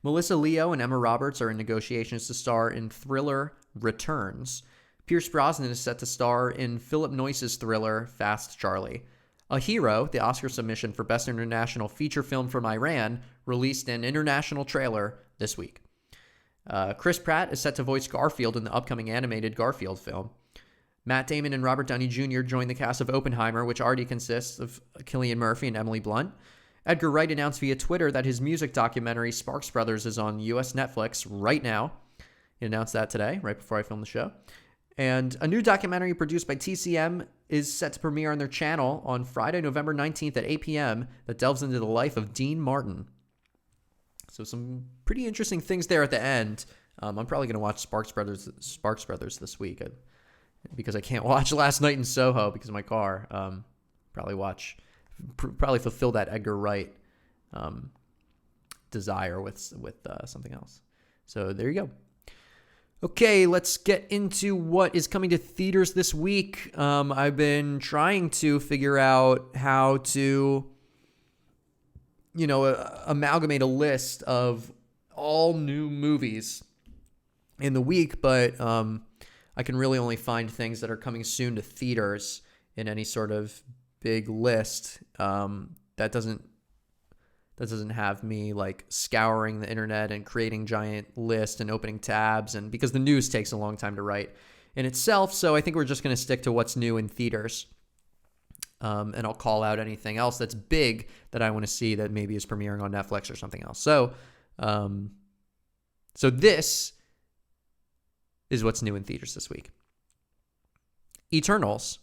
Melissa Leo and Emma Roberts are in negotiations to star in thriller Returns. Pierce Brosnan is set to star in Philip Noyce's thriller Fast Charlie. A Hero, the Oscar submission for Best International Feature Film from Iran, released an international trailer this week. Chris Pratt is set to voice Garfield in the upcoming animated Garfield film. Matt Damon and Robert Downey Jr. join the cast of Oppenheimer, which already consists of Cillian Murphy and Emily Blunt. Edgar Wright announced via Twitter that his music documentary Sparks Brothers is on U.S. Netflix right now. He announced that today, right before I filmed the show. And a new documentary produced by TCM is set to premiere on their channel on Friday, November 19th at 8 p.m. that delves into the life of Dean Martin. So some pretty interesting things there at the end. I'm probably going to watch Sparks Brothers this week because I can't watch Last Night in Soho because of my car. Probably fulfill that Edgar Wright desire with something else. So there you go. Okay, let's get into what is coming to theaters this week. I've been trying to figure out how to, amalgamate a list of all new movies in the week, but I can really only find things that are coming soon to theaters in any sort of big list. That doesn't have me like scouring the internet and creating giant lists and opening tabs, and because the news takes a long time to write in itself. So I think we're just going to stick to what's new in theaters. And I'll call out anything else that's big that I want to see that maybe is premiering on Netflix or something else. So this is what's new in theaters this week. Eternals.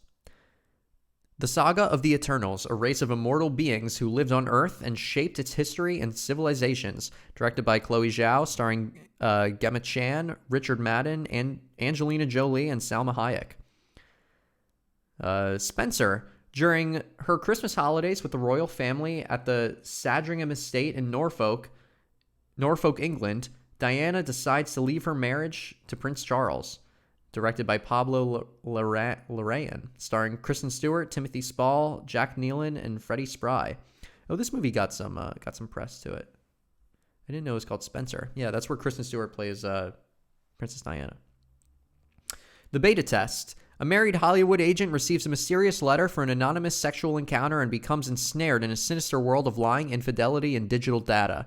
The saga of the Eternals, a race of immortal beings who lived on Earth and shaped its history and civilizations. Directed by Chloe Zhao, starring Gemma Chan, Richard Madden, and Angelina Jolie, and Salma Hayek. Spencer. During her Christmas holidays with the royal family at the Sandringham estate in Norfolk, England, Diana decides to leave her marriage to Prince Charles. Directed by Pablo Larraín, starring Kristen Stewart, Timothy Spall, Jack Neelan, and Freddie Spry. Oh, this movie got some press to it. I didn't know it was called Spencer. Yeah, that's where Kristen Stewart plays Princess Diana. The Beta Test. A married Hollywood agent receives a mysterious letter for an anonymous sexual encounter and becomes ensnared in a sinister world of lying, infidelity, and digital data.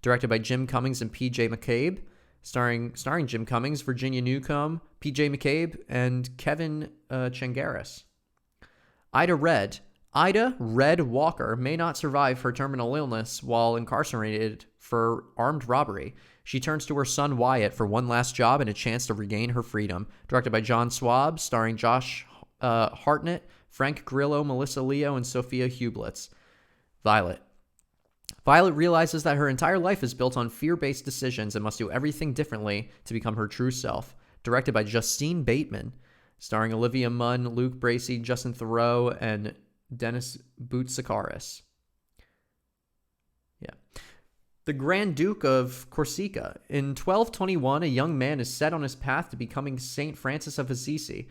Directed by Jim Cummings and P.J. McCabe. Starring Jim Cummings, Virginia Newcomb, P.J. McCabe, and Kevin Changaris. Ida Red Walker may not survive her terminal illness while incarcerated for armed robbery. She turns to her son Wyatt for one last job and a chance to regain her freedom. Directed by John Swab, starring Josh Hartnett, Frank Grillo, Melissa Leo, and Sophia Hublitz. Violet. Violet realizes that her entire life is built on fear-based decisions and must do everything differently to become her true self. Directed by Justine Bateman, starring Olivia Munn, Luke Bracey, Justin Theroux, and Dennis Boutsikaris. Yeah. The Grand Duke of Corsica. In 1221, a young man is set on his path to becoming Saint Francis of Assisi.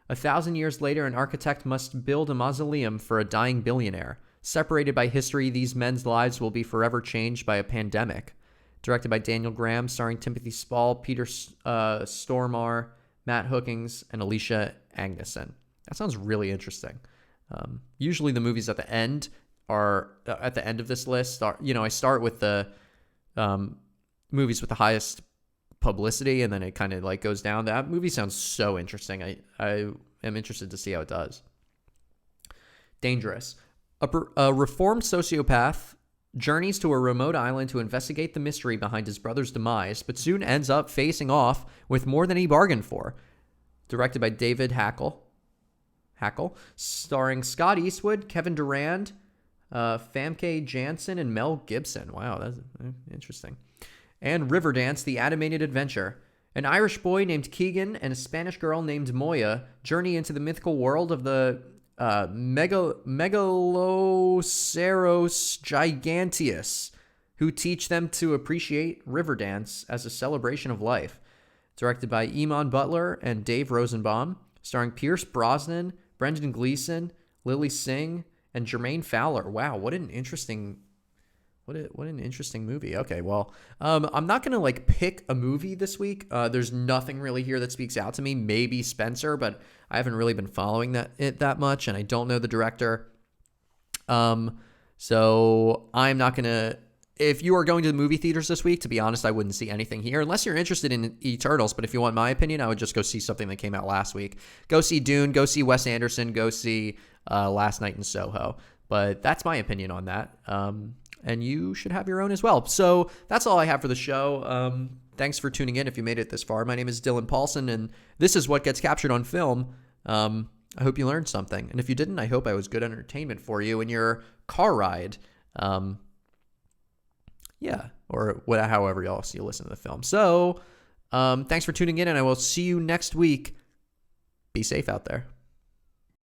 1,000 years later, an architect must build a mausoleum for a dying billionaire. Separated by history, these men's lives will be forever changed by a pandemic. Directed by Daniel Graham, starring Timothy Spall, Peter Stormare, Matt Hookings, and Alicia Agneson. That sounds really interesting. Usually the movies at the end are at the end of this list. I start with the movies with the highest publicity, and then it kind of like goes down. That movie sounds so interesting. I am interested to see how it does. Dangerous. A reformed sociopath journeys to a remote island to investigate the mystery behind his brother's demise, but soon ends up facing off with more than he bargained for. Directed by David Hackle, starring Scott Eastwood, Kevin Durand, Famke Janssen, and Mel Gibson. Wow, that's interesting. And Riverdance, the animated adventure. An Irish boy named Keegan and a Spanish girl named Moya journey into the mythical world of the Megaloceros Giganteus, who teach them to appreciate Riverdance as a celebration of life. Directed by Iman Butler and Dave Rosenbaum, starring Pierce Brosnan, Brendan Gleeson, Lily Singh, and Jermaine Fowler. Wow, what an interesting movie. Okay, well, I'm not gonna like pick a movie this week. There's nothing really here that speaks out to me. Maybe Spencer, but I haven't really been following that much, and I don't know the director. So I'm not gonna. If you are going to the movie theaters this week, to be honest, I wouldn't see anything here unless you're interested in Eternals. But if you want my opinion, I would just go see something that came out last week. Go see Dune. Go see Wes Anderson. Go see Last Night in Soho. But that's my opinion on that. And you should have your own as well. So that's all I have for the show. Thanks for tuning in if you made it this far. My name is Dylan Paulson, and this is what gets captured on film. I hope you learned something. And if you didn't, I hope I was good entertainment for you in your car ride. Or however else you listen to the film. So thanks for tuning in, and I will see you next week. Be safe out there.